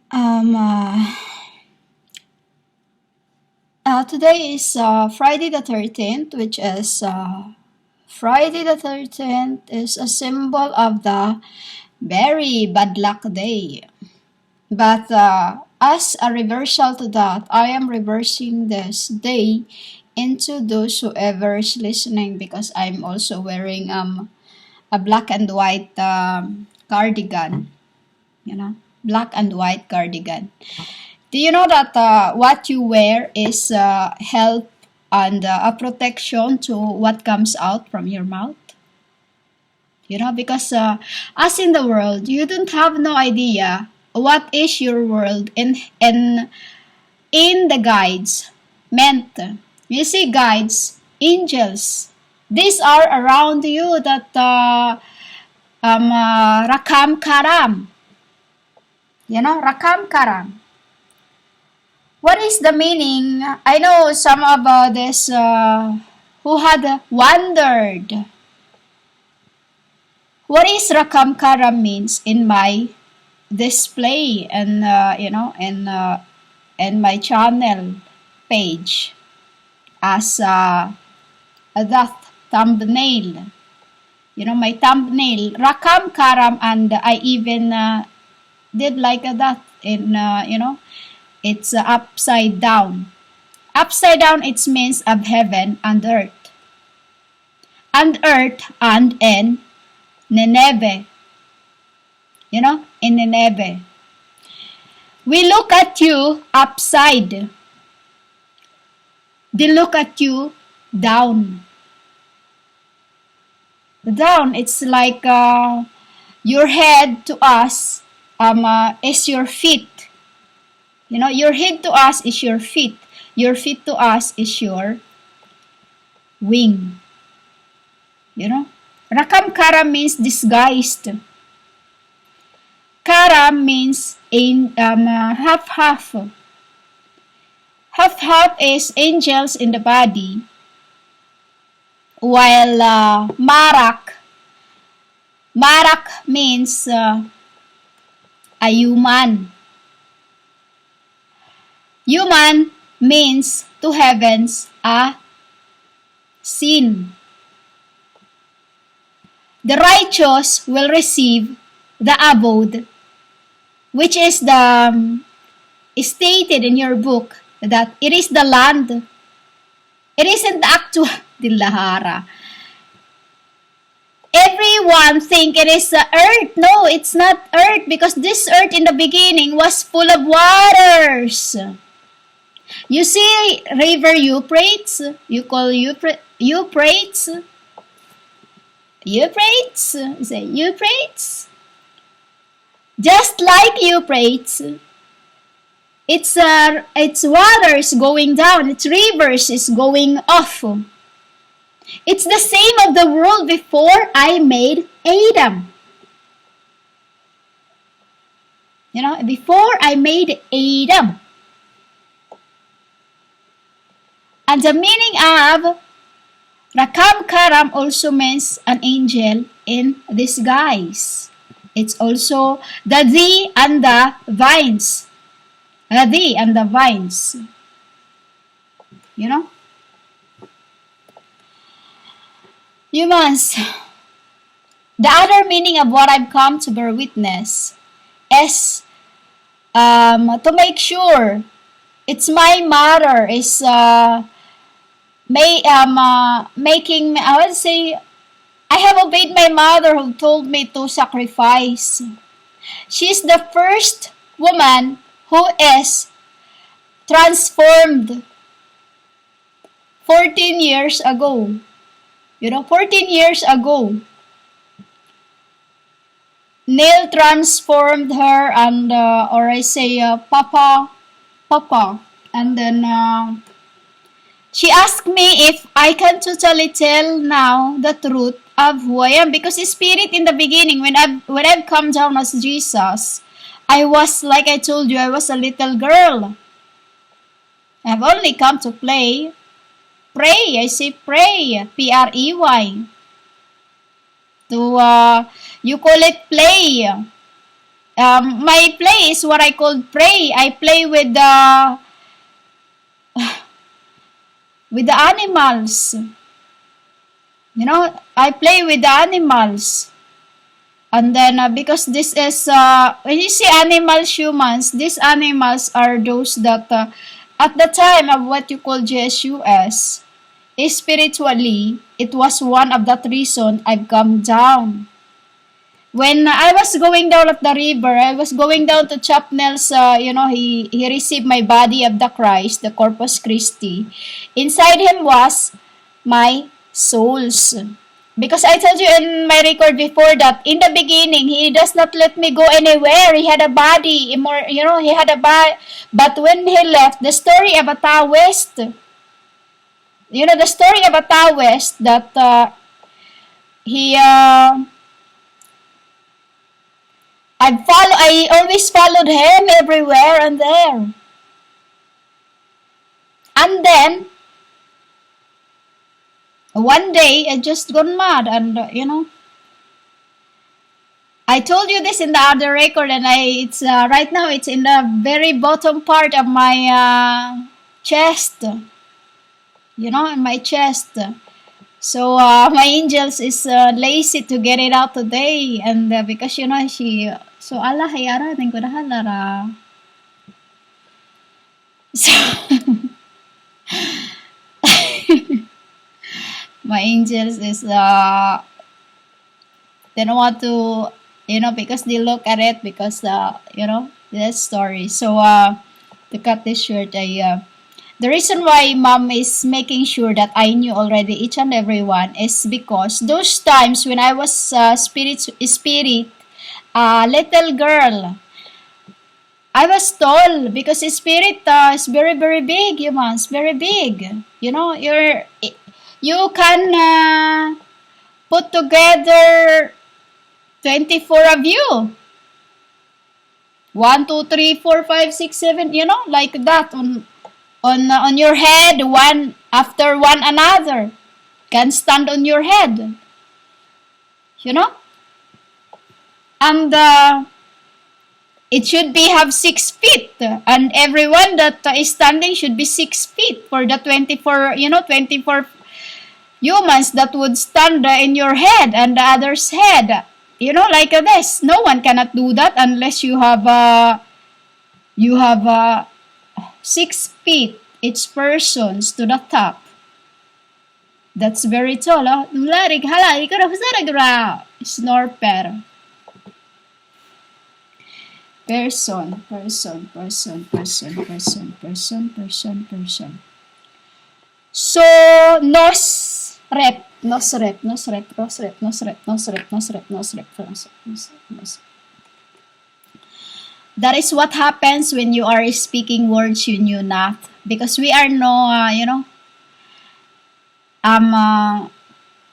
Um, uh, Today is Friday the 13th, which is Friday the 13th is a symbol of the very bad luck day. But as a reversal to that, I am reversing this day into those whoever is listening, because I'm also wearing a black and white cardigan, black and white cardigan. Do you know that what you wear is help and a protection to what comes out from your mouth? Because as in the world, you don't have no idea what is your world in the guides meant. You see, guides, angels, these are around you that rakam karam. Rakam karam. What is the meaning? I know some about this who had wondered what is Rakam Karam means in my display and in my channel page as that thumbnail. My thumbnail Rakam Karam, and I even did like that in it's upside down. Upside down, it means of heaven and earth. And earth and in Nineveh. In Nineveh. We look at you upside. They look at you down. Down, it's like your head to us is your feet. Your head to us is your feet. Your feet to us is your wing. Rakam Karam means disguised. Karam means in half-half. Half-half is angels in the body, while Marak means a human. Human means to heavens a sin. The righteous will receive the abode, which is the stated in your book that it is the land. It isn't the actual Dilahara. Everyone think it is the earth. No, it's not earth, because this earth in the beginning was full of waters. You see river Euphrates? You call Euphrates? Euphrates? You say Euphrates? Just like Euphrates, its waters going down, its rivers is going off. It's the same of the world before I made Adam. Before I made Adam. And the meaning of Rakam Karam also means an angel in disguise. It's also the thee and the vines. The thee and the vines. Humans. The other meaning of what I've come to bear witness is to make sure it's my mother is making, I would say, I have obeyed my mother who told me to sacrifice. She's the first woman who is transformed 14 years ago. 14 years ago. Neil transformed her, and or I say Papa, and then she asked me if I can totally tell now the truth of who I am, because spirit in the beginning, when I've come down as Jesus, I was, like I told you, I was a little girl. I've only come to play. Pray, I say pray, P-R-E-Y. To you call it play. My play is what I call pray. I play with the animals. I play with the animals. And then, because this is, when you see animals, humans, these animals are those that, at the time of what you call JSUS, spiritually, it was one of that reason I've come down. When I was going down at the river, I was going down to Chapnel's, he received my body of the Christ, the Corpus Christi. Inside him was my souls. Because I told you in my record before that in the beginning, he does not let me go anywhere. He had a body, he had a body. But when he left, the story of Ata West, the story of Ata West, that I always followed him everywhere and there. And then, one day, I just gone mad and, I told you this in the other record and it's right now it's in the very bottom part of my chest. In my chest. So, my angels is lazy to get it out today. And because, so Allah hayara, din ko dahalara. So, my angels is, they don't want to, because they look at it, because, this story. So, to cut this short, the reason why Mom is making sure that I knew already each and every one is because those times when I was spirit, little girl, I was tall because spirit is very, very big, humans, very big. You can put together 24 of you. 1, 2, 3, 4, 5, 6, 7, like that on your head, one after one another. Can stand on your head. And it should have 6 feet. And everyone that is standing should be 6 feet for the 24, 24 humans that would stand in your head and the other's head. Like this. No one cannot do that unless you have 6 feet each persons to the top. That's very tall. Larig hala, ikaw na snorper. Person. So, nos rep. That is what happens when you are speaking words you knew not. Because we are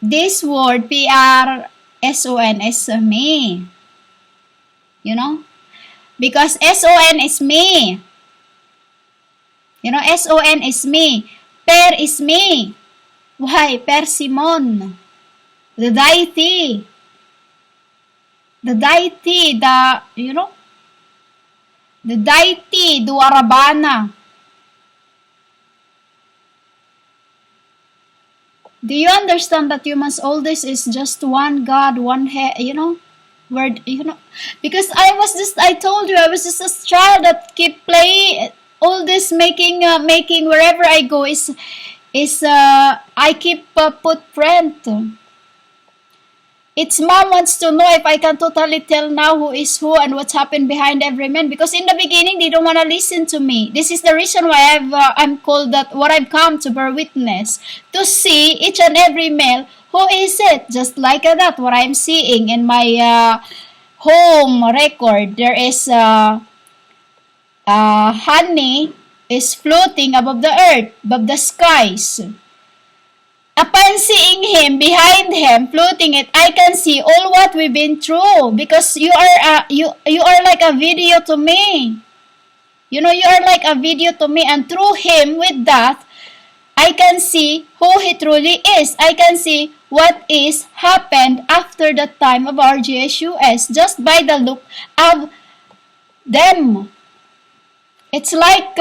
this word, PRSON, is me. Because SON is me. SON is me. Per is me. Why? Per Simon. The deity. The deity, the deity, Duarabana. Do you understand that humans, all this is just one God, one head, word, because I told you, I was just a child that keep playing, all this making wherever I go is I keep put print. It's Mom wants to know if I can totally tell now who is who and what's happened behind every man. Because in the beginning, they don't want to listen to me. This is the reason why I'm called that, what I've come to bear witness. To see each and every male, who is it? Just like that, what I'm seeing in my home record. There is honey is floating above the earth, above the skies. Upon seeing him, behind him, floating it, I can see all what we've been through. Because you are like a video to me. You are like a video to me. And through him, with that, I can see who he truly is. I can see what is happened after the time of our JSUS. Just by the look of them. It's like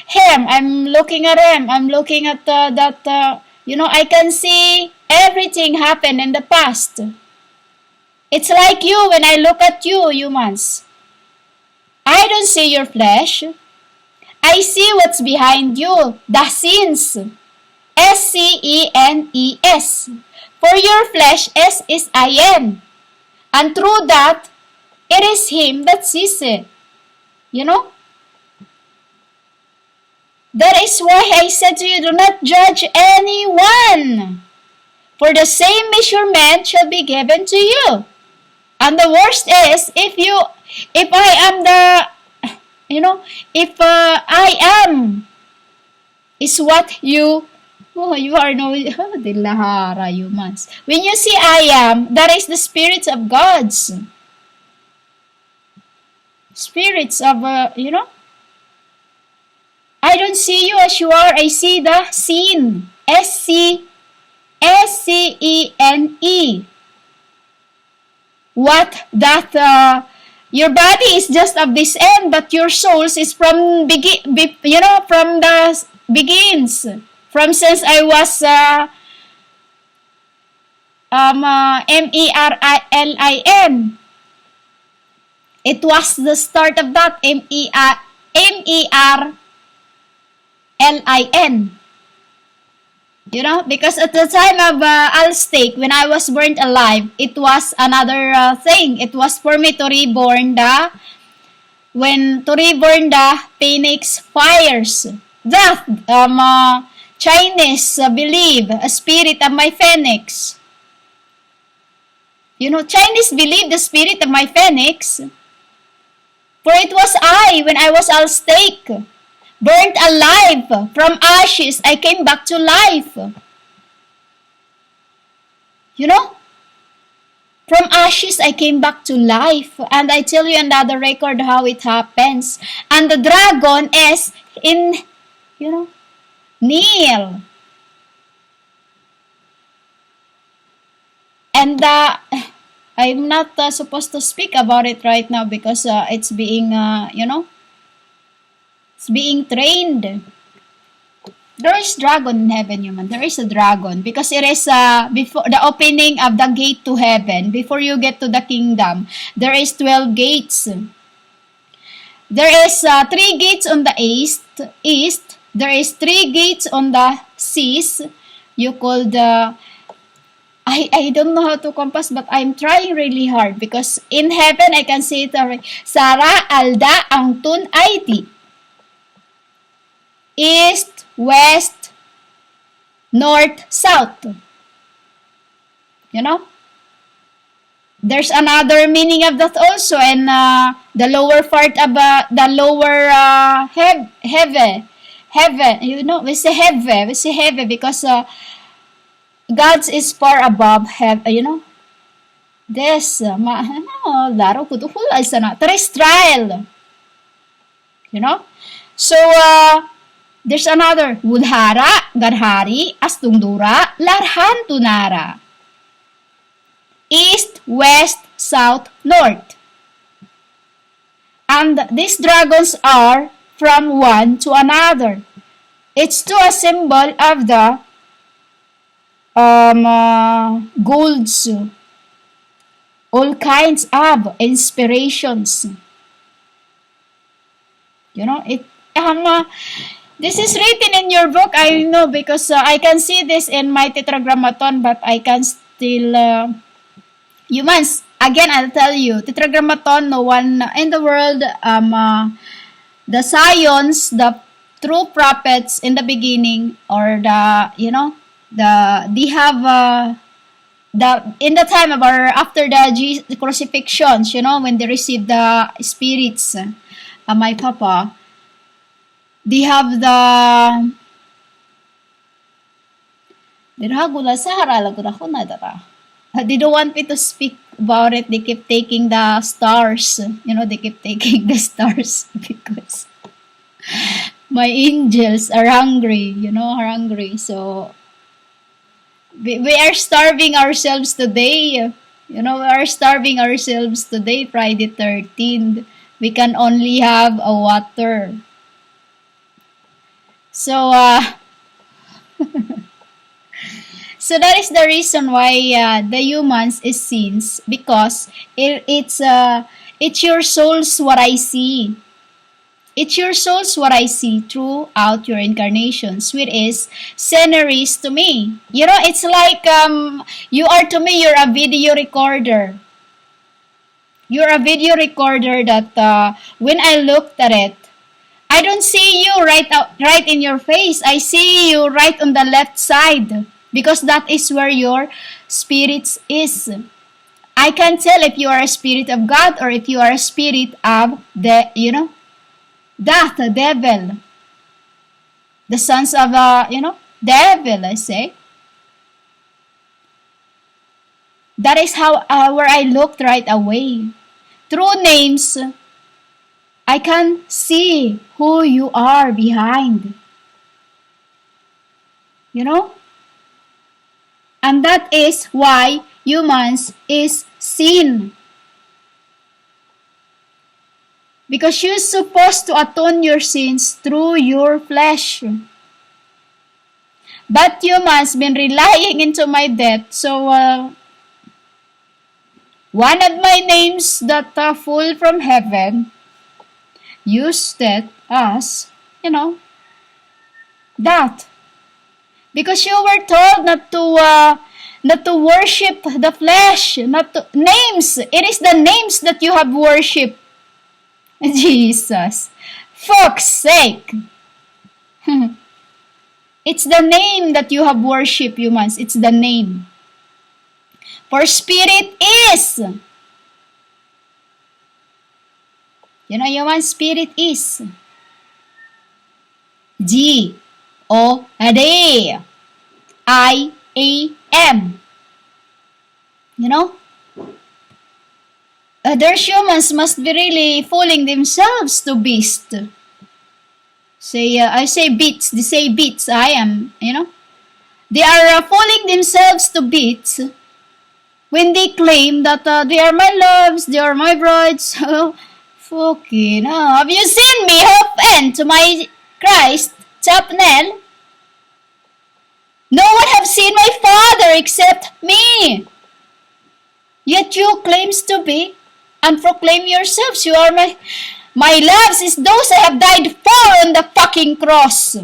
him. I'm looking at him. I'm looking at that. I can see everything happen in the past. It's like you when I look at you, humans. I don't see your flesh. I see what's behind you, the sins. SCENES. For your flesh, S is I am. And through that, it is Him that sees it. You know? That is why I said to you, do not judge anyone. For the same measurement shall be given to you. And the worst is, if I am if I am, is what you are no, dilahara humans. When you see I am, that is the spirits of God's. Spirits of, I don't see you as you are. I see the scene. SCENE. What that your body is just of this end, but your souls is from from the begins. From since I was MERILIN. It was the start of that MERLIN. Because at the time of Alstake, when I was burnt alive, it was another thing. It was for me to reborn the phoenix fires. That Chinese believe a spirit of my phoenix. Chinese believe the spirit of my phoenix. For it was I, when I was Alstake, burnt alive. From ashes, I came back to life. From ashes, I came back to life. And I tell you another record how it happens. And the dragon is in, Neil. And I'm not supposed to speak about it right now because it's being, it's being trained. There is dragon in heaven, human. There is a dragon because it is before the opening of the gate to heaven. Before you get to the kingdom, there is 12 gates. There is 3 gates on the east. There is 3 gates on the seas. You call the I don't know how to compass, but I'm trying really hard because in heaven I can see it already. Sara Alda Angtun ID. East, west, north, south. There's another meaning of that also, and the lower part of the lower heaven. We say heaven because God's is far above heaven. This laro ko to hula isa na terrestrial. So there's another Wudhara, Garhari, Astungdura, Larhan Tunara. East, west, south, north. And these dragons are from one to another. It's to a symbol of the golds, all kinds of inspirations. This is written in your book, I know, because I can see this in my tetragrammaton, but I can still, humans, again, I'll tell you, tetragrammaton, no one in the world, the scions, the true prophets in the beginning, or they have, in the time of after the crucifixions, when they received the spirits, my papa, they have they don't want me to speak about it. They keep taking the stars. They keep taking the stars because my angels are hungry. Are hungry. So we are starving ourselves today. We are starving ourselves today, Friday 13th. We can only have a water. So, so that is the reason why the humans is sins, because it's your souls what I see. It's your souls what I see throughout your incarnations, which is sceneries to me. You know, it's like you are to me, you're a video recorder. You're a video recorder that when I looked at it, I don't see you right in your face. I see you right on the left side, because that is where your spirit is. I can tell if you are a spirit of God or if you are a spirit of the devil, the sons of devil. I say that is how where I looked right away. Through names, I can see who you are behind. You know? And that is why humans is sin. Because you're supposed to atone your sins through your flesh. But humans been relying into my death. So, one of my names that fall from heaven used it as, that. Because you were told not to worship the flesh, not to names. It is the names that you have worshipped. Jesus, fuck's sake. It's the name that you have worshipped, humans. It's the name. For spirit is. Human spirit is. G-O-D. I-A-M. Other humans must be really fooling themselves to beast. I say beats. They say beats. I am, They are fooling themselves to beats when they claim that they are my loves, they are my brides. Fucking have you seen me open to my Christ chapel? No one have seen my Father except me. Yet you claims to be and proclaim yourselves, you are my loves is those I have died for on the fucking cross.